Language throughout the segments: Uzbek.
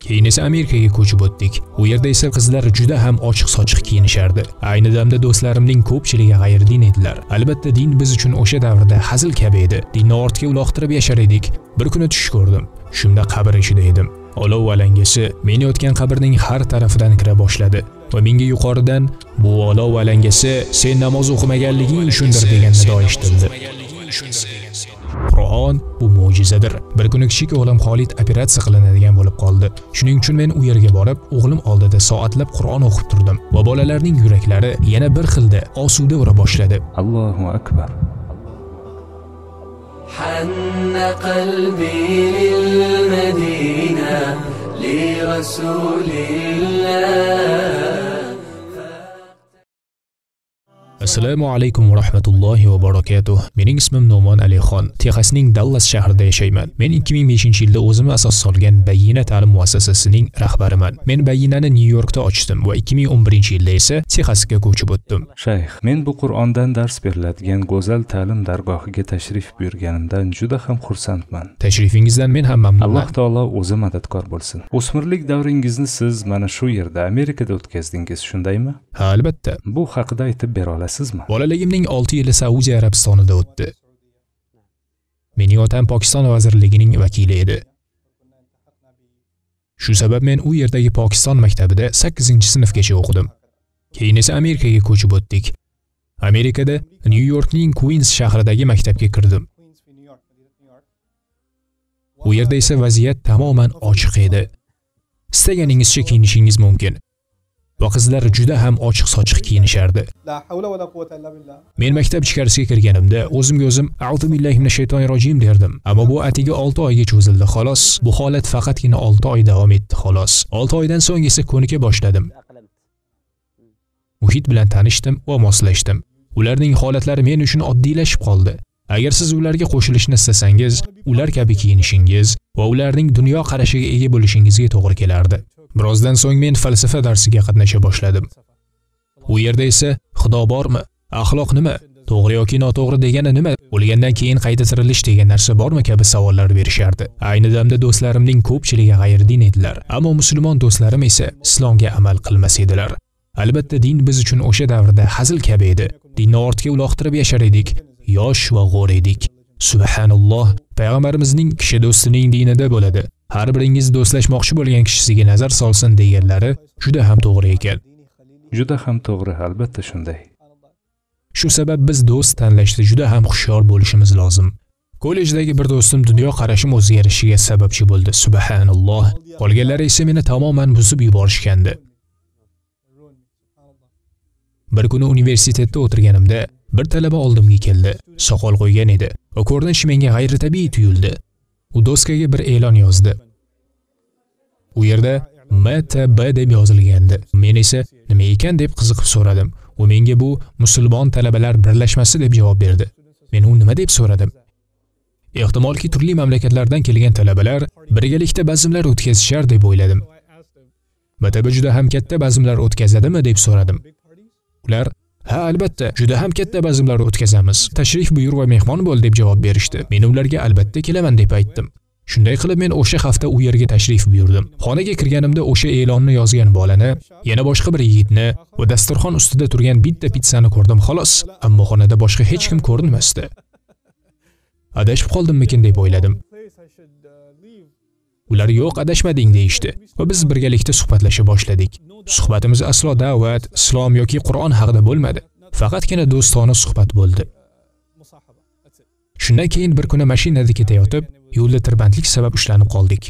Keyin esa Amerikaga ko'chib o'tdik. U yerda esa qizlar juda ham ochiq-sochiq kiyinishardi. Ayni damda do'stlarimning ko'pchiligi g'ayridin edilar. Albatta din biz uchun o'sha davrda hazil kabi edi. Dinni ortga uloqtirib yashar edik. Bir kuni tush ko'rdim. Shunda qabr ichida edim. Olov alangasi men yotgan qabrning har tarafidan kira boshladi va menga yuqoridan bu olov alangasi sen namoz o'qimaganliging uchundir degan nido eshitildi. Qur'on bu mo'jizadir. Bir kuni kichik o'g'lim Xolid operatsiya qilinadigan bo'lib qoldi. Shuning uchun men u yerga borib, o'g'lim oldida soatlab Qur'on o'qib turdim va bolalarning yuraklari yana bir xilda osuda ura boshladi. Allohu akbar. حن قلبي للمدينة لرسول الله. Assalomu alaykum va rahmatullohi va barakatuh. Mening ismim No'mon Alixon. Texasning Dallas shahrida yashayman. Men 2005-yilda o'zim asos solgan Bayyina ta'lim muassasasining rahbariman. Men Bayyinani New Yorkda ochdim va 2011-yilda esa Texasga ko'chib o'tdim. Shayx, men bu Qur'ondan dars beriladigan go'zal ta'lim dargohiga tashrif buyurganimdan juda ham xursandman. Tashrifingizdan men ham mamnunman. Alloh taolo o'zi madadkor bo'lsin. O'smirlik davringizni siz mana shu yerda Amerikada o'tkazdingiz, shundaymi? Ha, albatta. Bu haqida aytib bera olasizmi? Bolaligimning 6 yili Saudiya Arabistonida o'tdi. Mening otam Pokiston vazirligining vakili edi. Shu sabab men u yerdagi Pokiston maktabida 8-sinfgacha o'qidim. Keyin esa Amerikaga ko'chib o'tdik. Amerikada New Yorkning Queens shahridagi maktabga kirdim. U yerda esa vaziyat tamoman ochiq edi. Istaganingizcha kiyinishingiz mumkin. Va qizlar juda ham ochiq-sochiq kiyinishardi. Men maktab ichkarisiga kirganimda o'zimga o'zim "A'udhu billahi minash shaytonir-rojim" derdim. Ammo bu atigi 6 oyga cho'zildi xolos. Bu holat faqatgina 6 oy davom etdi xolos. 6 oydan so'ng esa ko'nika boshladim. Muhit bilan tanishdim va moslashdim. Ularning holatlari men uchun oddiylashib qoldi. Agar siz ularga qo'shilishni istasangiz, ular kabi kiyinishingiz va ularning dunyo qarashiga ega bo'lishingizga to'g'ri kelardi. Birozdan so'ng men falsafa darsiga qatnasha boshladim. U yerda esa Xudo bormi? Axloq nima? To'g'ri yoki noto'g'ri degani nima? O'lgandan keyin qayta tirilish degan narsa bormi kabi savollar berishardi. Ayni damda do'stlarimning ko'pchiligi g'ayridin edilar, ammo musulmon do'stlarim esa islomga amal qilmas edilar. Albatta din biz uchun o'sha davrda hazil kabi edi. Dinni ortga uloqtirib yashar edik, yosh va g'o'r edik. Subhanalloh, payg'ambarimizning kishi do'stining dinida bo'ladi. Har biringiz do'stlashmoqchi bo'lgan kishisiga nazar solsin deganlari juda ham to'g'ri ekan. Juda ham to'g'ri, albatta shunday. Shu sabab biz do'st tanlashda juda ham hushyor bo'lishimiz lozim. Kollejdagi bir do'stim dunyo qarashim o'zgarishiga sababchi bo'ldi. Subhanalloh. Qolganlari esa meni tamoman buzib yuborishgandi. Bir kuni universitetda o'tirganimda bir talaba oldimga keldi. Soqol qo'ygan edi va ko'rinishi menga g'ayritabiiy tuyuldi. U doskaga bir e'lon yozdi. U yerda MTB deb yozilgandi. Men esa nima ekan deb qiziqib so'radim. U menga bu musulmon talabalar birlashmasi deb javob berdi. Men u nima deb so'radim. Ehtimolki turli mamlakatlardan kelgan talabalar birgalikda bazmlar o'tkazishar deb o'yladim. MTB juda ham katta bazmlar o'tkazadimi deb so'radim. Ular "Ha, albatta, juda ham katta bazmlar o'tkazamiz. Tashrif buyur va mehmon bo'l" deb javob berishdi. Men ularga albatta kelaman deb aytdim. Shunday qilib men o'sha hafta u yerga tashrif buyurdim. Xonaga kirganimda o'sha e'lonni yozgan bolani, yana boshqa bir yigitni va dasturxon ustida turgan bitta pizzani ko'rdim xolos, ammo xonada boshqa hech kim ko'rinmasdi. Adashib qoldimmikin deb o'yladim. Ular "Yo'q, adashmading" deyishdi va biz birgalikda suhbatlasha boshladik. Suhbatimiz aslo da'vat, islom yoki Qur'on haqida bo'lmadi. Faqatgina do'stona suhbat bo'ldi. Shundan keyin bir kuni mashinada ketayotib, yo'lda tirbandlik sabab ushlanib qoldik.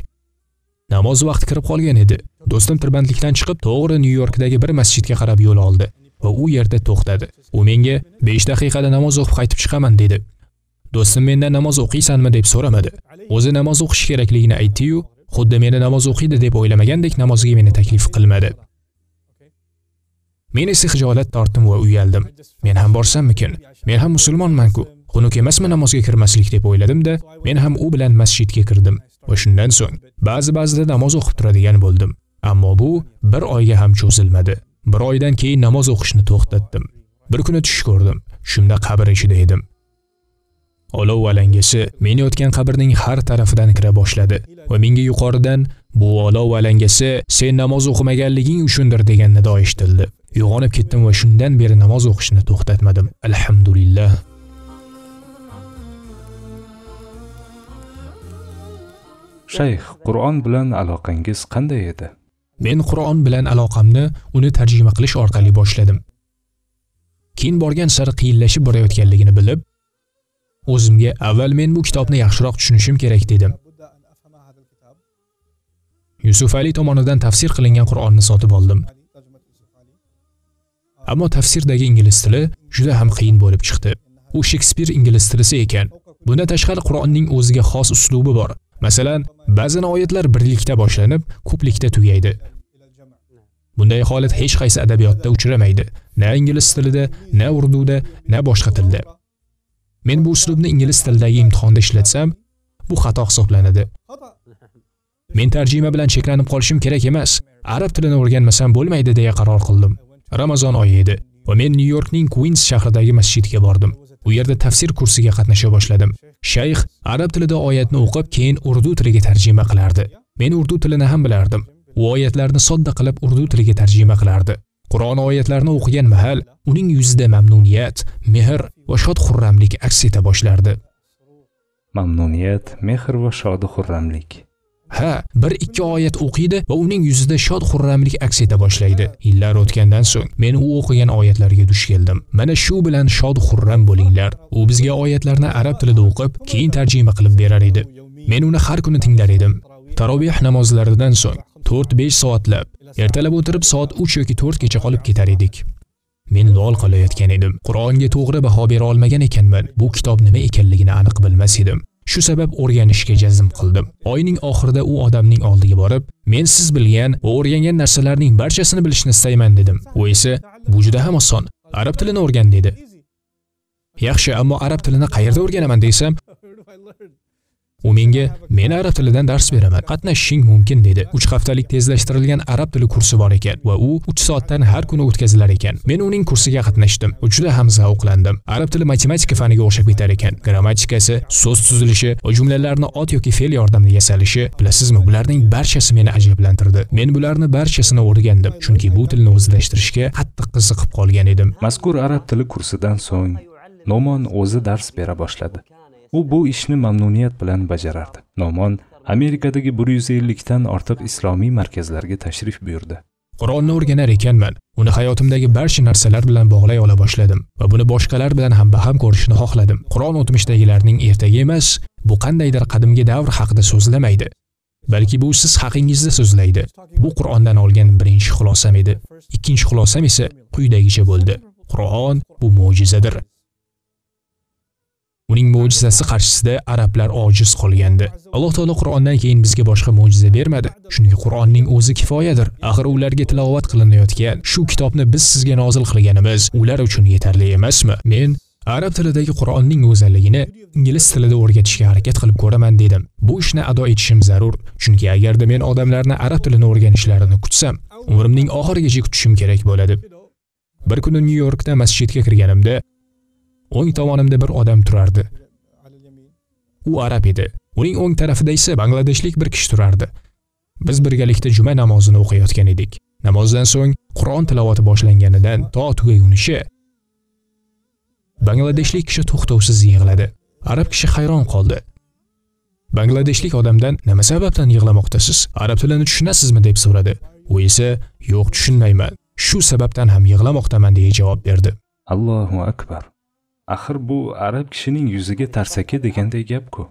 Namoz vaqti kirib qolgan edi. Do'stim tirbandlikdan chiqib, to'g'ri New Yorkdagi bir masjidga qarab yo'l oldi va u yerda to'xtadi. U menga 5 daqiqada namoz o'qib qaytib chiqaman dedi. Do'stim mendan namoz o'qiysanmi deb so'ramadi. O'zi namoz o'qish kerakligini aytdi-yu, xuddi meni namoz o'qiydi deb o'ylamagandek namozga meni taklif qilmadi. Men esa xijolat tortdim va uyaldim. Men ham borsammikin? Men ham musulmonman-ku. Xunuk emasmi namozga kirmaslik deb o'yladim-da, men ham u bilan masjidga kirdim. Va shundan so'ng ba'zida namoz o'qib turadigan bo'ldim. Ammo bu bir oyga ham cho'zilmadi. Bir oydan keyin namoz o'qishni to'xtatdim. Bir kuni tush ko'rdim. Shunda qabr ichida edim. Olov alangasi men yotgan qabrning har tarafidan kira boshladi va menga yuqoridan bu olov alangasi sen namoz o'qimaganliging uchundir degan nido eshitildi. Uyg'onib ketdim va shundan beri namoz o'qishni to'xtatmadim. Alhamdulillah. Shayx, Qur'on bilan aloqangiz qanday edi? Men Qur'on bilan aloqamni uni tarjima qilish orqali boshladim. Keyin borgan sari qiyinlashib borayotganligini bilib, o'zimga avval men bu kitobni yaxshiroq tushunishim kerak dedim. Yusuf Ali tomonidan tafsir qilingan Qur'onni sotib oldim. Ammo tafsirdagi ingliz tili juda ham qiyin bo'lib chiqdi. U Shekspir ingliz tilisi ekan. Bundan tashqari Qur'onning o'ziga xos uslubi bor. Masalan, ba'zan oyatlar birlikda boshlanib, ko'plikda tugaydi. Bunday holat hech qaysi adabiyotda uchramaydi. Na ingliz tilida, na urduda, na boshqa tilda. Men bu uslubni ingliz tilidagi imtihonda ishlatsam, bu xato hisoblanadi. Men tarjima bilan cheklanib qolishim kerak emas. Arab tilini o'rganmasam bo'lmaydi deya qaror qildim. Ramazon oyi edi va men New Yorkning Queens shahridagi masjidga bordim. U yerda tafsir kursiga qatnasha boshladim. Shayx arab tilida oyatni o'qib, keyin urdu tiliga tarjima qilardi. Men urdu tilini ham bilardim. U oyatlarni sodda qilib urdu tiliga tarjima qilardi. Qur'on oyatlarini o'qigan mahal uning yuzida mamnuniyat, mehr va shod-xurramlik aks eta boshlardi. Mamnuniyat, mehr va shod-xurramlik. Ha, bir-ikki oyat o'qiydi va uning yuzida shod-xurramlik aks eta boshlaydi. Yillar o'tgandan so'ng men u o'qigan oyatlarga duch keldim. Mana shu bilan shod-xurram bo'linglar. U bizga oyatlarni arab tilida o'qib, keyin tarjima qilib berar edi. Men uni har kuni tinglar edim. Tarovih namozlaridan so'ng 4-5 soatlab, ertalab o'tirib soat 3 yoki 4 gacha qolib ketar edik. Men lol qolayotgan edim. Qur'onga to'g'ri baho bera olmagan ekanman. Bu kitob nima ekanligini aniq bilmas edim. Shu sabab o'rganishga jazm qildim. Oyning oxirida u odamning oldiga borib, men siz bilgan va o'rgangan narsalarning barchasini bilishni istayman dedim. U esa, bu juda ham oson. Arab tilini o'rgan dedi. Yaxshi, ammo arab tilini qayerda o'rganaman desam, u menga men arab tilidan dars beraman. Qatnashishing mumkin dedi. 3 haftalik tezlashtirilgan arab tili kursi bor ekan va u 3 soatdan har kuni o'tkazilar ekan. Men uning kursiga qatnashdim. Juda ham zavqlandim. Arab tili matematika faniga o'xshab ketar ekan. Grammatikasi, so'z tuzilishi va jumlalarni ot yoki fe'l yordamida yasalishi, bilasizmi, bularning barchasi meni ajablantirdi. Men bularni barchasini o'rgandim, chunki bu tilni o'zlashtirishga qattiq qiziqib qolgan edim. Mazkur arab tili kursidan so'ng Nomon o'zi dars bera boshladi. U bu ishni mamnuniyat bilan bajarardi. Nomon Amerikadagi 150 dan ortiq islomiy markazlarga tashrif buyurdi. Qur'onni o'rganar ekanman. Uni hayotimdagi barcha narsalar bilan bog'lay ola boshladim va buni boshqalar bilan ham baham ko'rishni xohladim. Qur'on o'tmishdagilarning ertagi emas, bu qandaydir qadimgi davr haqida so'zlamaydi. Balki bu siz haqingizda so'zlaydi. Bu Qur'ondan olgan birinchi xulosam edi. Ikkinchi xulosam esa quyidagicha bo'ldi. Qur'on bu mo'jizadir. Uning mo'jizasi qarshisida arablar ojiz qolgandi. Alloh taolo Qur'ondan keyin bizga boshqa mo'jiza bermadi. Chunki Qur'onning o'zi kifoyadir. Axir ularga tilovat qilinayotgan shu kitobni biz sizga nozil qilganimiz ular uchun yetarli emasmi? Men arab tilidagi Qur'onning go'zalligini ingliz tilida o'rgatishga harakat qilib ko'raman dedim. Bu ishni ado etishim zarur, chunki agarda men odamlarni arab tilini o'rganishlarini kutsam, umrimning oxirigacha kutishim kerak bo'ladi. Bir kuni New Yorkda masjidga kirganimda o'ng tomonimda bir odam turardi. U arab edi. Uning o'ng tarafida esa bangladeshlik bir kishi turardi. Biz birgalikda juma namozini o'qiyotgan edik. Namozdan so'ng Qur'on tilovati boshlanganidan to tugagunicha bangladeshlik kishi to'xtovsiz yig'ladi. Arab kishi hayron qoldi. Bangladeshlik odamdan nima sababdan yig'lamoqdasiz? Arab tilini tushunasizmi deb so'radi. U esa yo'q, tushunmayman. Shu sababdan ham yig'lamoqdaman deya javob berdi. Allohu akbar. Axir bu arab kishining yuziga tarsaki deganday gap-ku.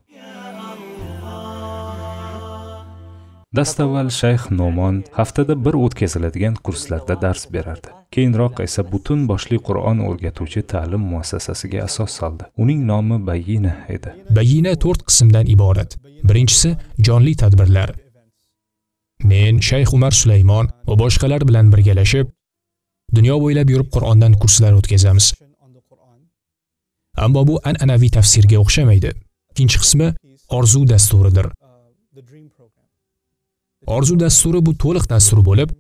Dastavval Shayx Nomon haftada bir o'tkaziladigan kurslarda dars berardi. Keyinroq esa butun boshli Qur'on o'rgatuvchi ta'lim muassasasiga asos soldi. Uning nomi Bayina edi. Bayina 4 qismdan iborat. Birinchisi jonli tadbirlar. Men Shayx Umar Sulaymon va boshqalar bilan birgalashib dunyo bo'ylab yurib Qur'ondan kurslar o'tkazamiz. Ammo bu an'anaviy tafsirga o'xshamaydi. Ikkinchi qismi orzu dasturidir. Orzu dasturi bu to'liq dastur bo'lib,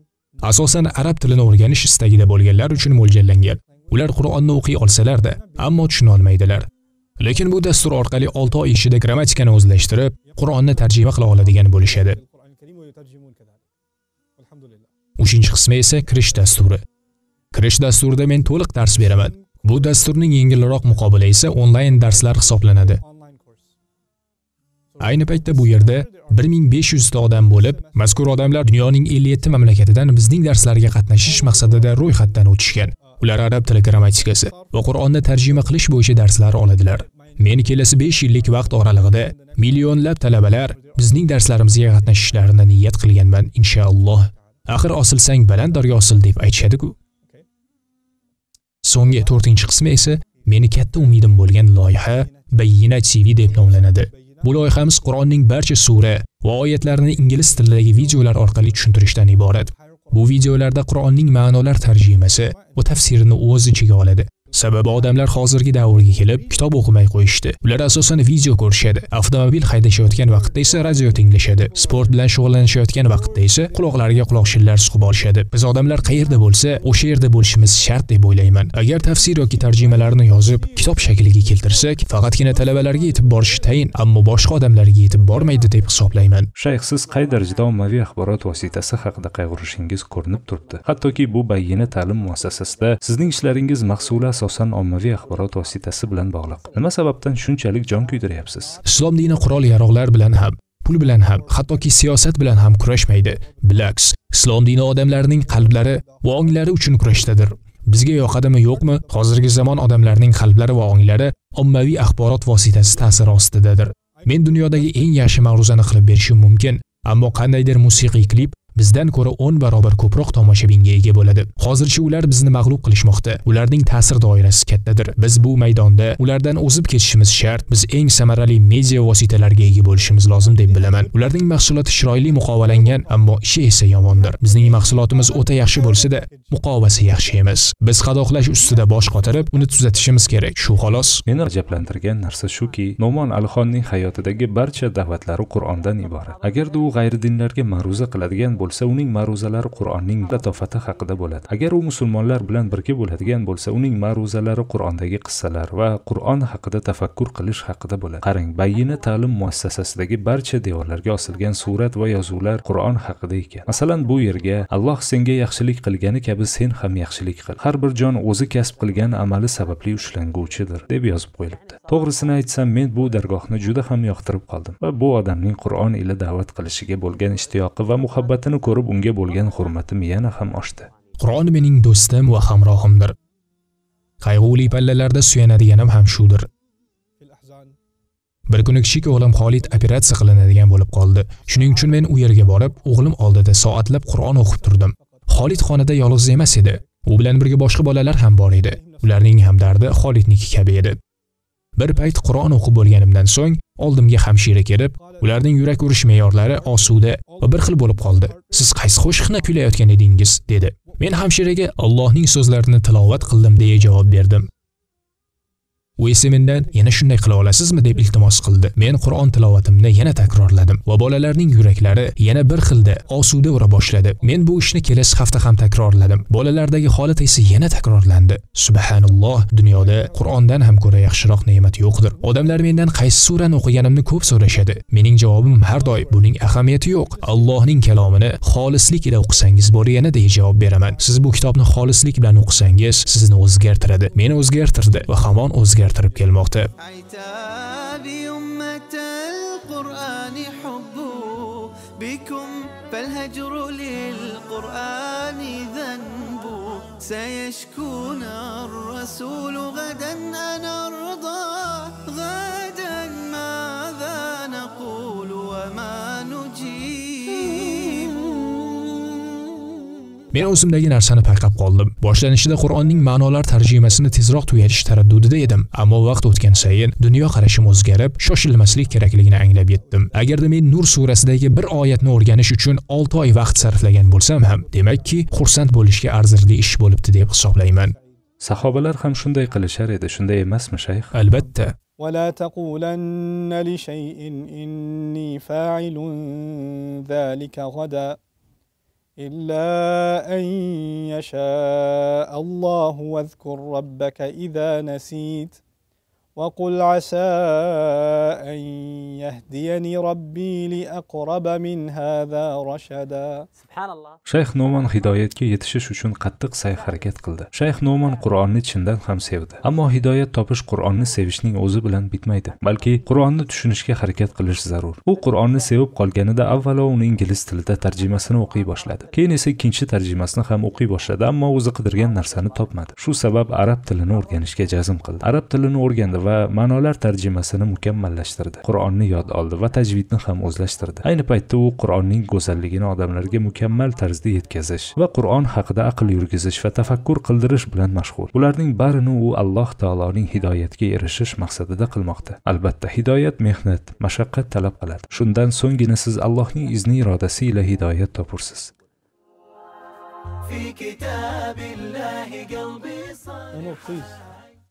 asosan arab tilini o'rganish istagida bo'lganlar uchun mo'ljallangan. Ular Qur'onni o'qiy olsalar-da, ammo tushuna olmaydilar. Lekin bu dastur orqali 6 oy ichida grammatikani o'zlashtirib, Qur'onni tarjima qila oladigan bo'lishadi. 3-qismi esa kirish dasturi. Kirish dasturida men to'liq dars beraman. Bu dasturning yengilroq muqobili esa onlayn darslar hisoblanadi. Ayni paytda bu yerda 1500 ta odam bo'lib, mazkur odamlar dunyoning 57 mamlakatidan bizning darslarga qatnashish maqsadida ro'yxatdan o'tishgan. Ular arab tili grammatikasi va Qur'onni tarjima qilish bo'yicha darslar oladilar. Men kelasi 5 yillik vaqt oralig'ida millionlab talabalar bizning darslarimizga qatnashishlarini niyat qilganman, inshaalloh. Axir osilsang baland daryo osil deb aytishadi-ku. So'nggi 4-qismi esa meni katta umidim bo'lgan loyiha Bayyina TV deb nomlanadi. Bu loyihamiz Qur'onning barcha sura va oyatlarini ingliz tilidagi videolar orqali tushuntirishdan iborat. Bu videolarda Qur'onning ma'nolar tarjimasi va tafsirini o'z ichiga oladi. Sababi odamlar hozirgi davrga kelib kitob o'qimay qo'yishdi. Ular asosan video ko'rishadi. Avtomobil haydashayotgan vaqtda esa radio tinglashadi. Sport bilan shug'ullanishayotgan vaqtda esa quloqlariga quloqshillar suqib olishadi. Biz odamlar qayerda bo'lsa, o'sha yerda bo'lishimiz shart deb o'ylayman. Agar tafsir yoki tarjimalarni yozib, kitob shakliga keltirsak, faqatgina talabalarga yetib borishi tayin, ammo boshqa odamlarga yetib bormaydi deb hisoblayman. Shayx, siz qay darajada ommaviy axborot vositasi haqida qayg'urishingiz ko'rinib turibdi. Hattoki bu Bayyina ta'lim muassasasida sizning ishlaringiz mahsuli asosan ommaviy axborot vositasi bilan bog'liq. Nima sababdan shunchalik jon kuydiryapsiz? Islom dini qurol-yarog'lar bilan ham, pul bilan ham, hattoki siyosat bilan ham kurashmaydi. Bilaks, islom dini odamlarning qalblari va onglari uchun kurashdadir. Bizga yoqadimi yo'qmi, hozirgi zamon odamlarning qalblari va onglari ommaviy axborot vositasi ta'siri ostidadir. Men dunyodagi eng yaxshi ma'ruzani qilib berishim mumkin, ammo qandaydir musiqiy klip bizdan ko'ra 10 barobar ko'proq tomoshabinga ega bo'ladi. Hozircha ular bizni mag'lub qilishmoqda. Ularning ta'sir doirasi kattadir. Biz bu maydonda ulardan o'zib ketishimiz shart. Biz eng samarali media vositalarga ega bo'lishimiz lozim deb bilaman. Ularning mahsuloti chiroyli muqovalangan, ammo ishi esa yomondir. Bizning mahsulotimiz o'ta yaxshi bo'lsa-da, muqovasi yaxshi emas. Biz qadoqlash ustida bosh qotirib, uni tuzatishimiz kerak. Shu xolos. Meni ajablantirgan narsa shuki, Nomon Alixonning hayotidagi barcha da'vatlari Qur'ondan iborat. Agarda u g'ayridinlarga ma'ruza qiladigan bo'lsa, uning ma'ruzalari Qur'onning latofati haqida bo'ladi. Agar u musulmonlar bilan birga bo'ladigan bo'lsa, uning ma'ruzalari Qur'ondagi qissalar va Qur'on haqida tafakkur qilish haqida bo'ladi. Qarang, Bayyina ta'lim muassasasidagi barcha devorlarga osilgan surat va yozuvlar Qur'on haqida ekan. Masalan, bu yerga Alloh senga yaxshilik qilgani kabi sen ham yaxshilik qil. Har bir jon o'zi kasb qilgan amali sababli ushlanguvchidir deb yozib qo'yilibdi. To'g'risini aytsam, men bu dargohni juda ham yoqtirib qoldim va bu odamning Qur'on ila da'vat qilishiga bo'lgan ishtiyoqi va muhabbatini ko'rib unga bo'lgan hurmatim yana ham oshdi. Qur'on mening do'stim va hamrohimdir. Qayg'uli pallalarda suyanadiganim ham shudir. Bir kuni kichik o'g'lim Xolid operatsiya qilinadigan bo'lib qoldi. Shuning uchun men u yerga borib, o'g'lim oldida soatlab Qur'on o'qib turdim. Xolid xonada yolg'iz emas edi. U bilan birga boshqa bolalar ham bor edi. Ularning ham dardi Xolidniki kabi edi. Bir payt Qur'on o'qib bo'lganimdan so'ng oldimga hamshira kelib, ularning yurak urish me'yorlari osuda va bir xil bo'lib qoldi. Siz qaysi qo'shiqni kuylayotgan edingiz, dedi. Men hamshiraga Allohning so'zlarini tilovat qildim deya javob berdim. U esa mendan yana shunday qila olasizmi deb iltimos qildi. Men Qur'on tilovatimni yana takrorladim va bolalarning yuraklari yana bir xilda osuda ura boshladi. Men bu ishni kelasi hafta ham takrorladim. Bolalardagi holat esa yana takrorlandi. Subhanalloh, dunyoda Qur'ondan ham ko'ra yaxshiroq ne'mat yo'qdir. Odamlar mendan qaysi surani o'qiganimni ko'p so'rashadi. Mening javobim har doim buning ahamiyati yo'q. Allohning kalomini xolislik ila o'qisangiz bo'lgani deya javob beraman. Siz bu kitobni xolislik bilan o'qisangiz, sizni o'zgartiradi. Meni o'zgartirdi va hamon o'zgartirib kelmoqda. فالهجر للقرآن ذنب سيشكون الرسول غدا أنا أرضى غدا ماذا نقول وما نجيب. Men o'zimdagi narsani payqab qoldim. Boshlanishida Qur'onning ma'nolar tarjimasini tezroq tugatish taraddudida edim, ammo vaqt o'tgan sayin dunyo qarashim o'zgarib, shoshilmaslik kerakligini anglab yetdim. Agarda men Nur surasidagi bir oyatni o'rganish uchun 6 oy vaqt sarflagan bo'lsam ham, demakki, xursand bo'lishga arzirli ish bo'libdi deb hisoblayman. Sahobalar ham shunday qilishar edi, shunday emasmi, shayx? Albatta. ولا تقولن لشيء إني فاعل ذلك غدا إلا أن يشاء الله واذكر ربك إذا نسيت وقل عسى أن يهديني ربي لأقرب من هذا رشدا. Shayx Noman hidoyatga yetishish uchun qattiq sa'y-harakat qildi. Shayx Noman Qur'onni chindan ham sevdi. Ammo hidoyat topish Qur'onni sevishning o'zi bilan bitmaydi, balki Qur'onni tushunishga harakat qilish zarur. U Qur'onni sevib qolganida avvalo uni ingliz tilida tarjimasini o'qiy boshladi. Keyin esa ikkinchi tarjimasini ham o'qiy boshladi, ammo o'zi qidirgan narsani topmadi. Shu sabab arab tilini o'rganishga jazm qildi. Arab tilini o'rgandi va ma'nolar tarjimasini mukammallashtirdi. Qur'onni yod oldi va tajvidni ham o'zlashtirdi. Ayni paytda u Qur'onning go'zalligini odamlarga mukammal tarzda yetkazish va Qur'on haqida aql yurgizish va tafakkur qildirish bilan mashg'ul. Bularning barini u Alloh taoloning hidoyatiga erishish maqsadida qilmoqda. Albatta, hidoyat mehnat, mashaqqat talab qiladi. Shundan so'nggina siz Allohning izni irodasi ila hidoyat topursiz. في كتاب الله قلبي صار. Please.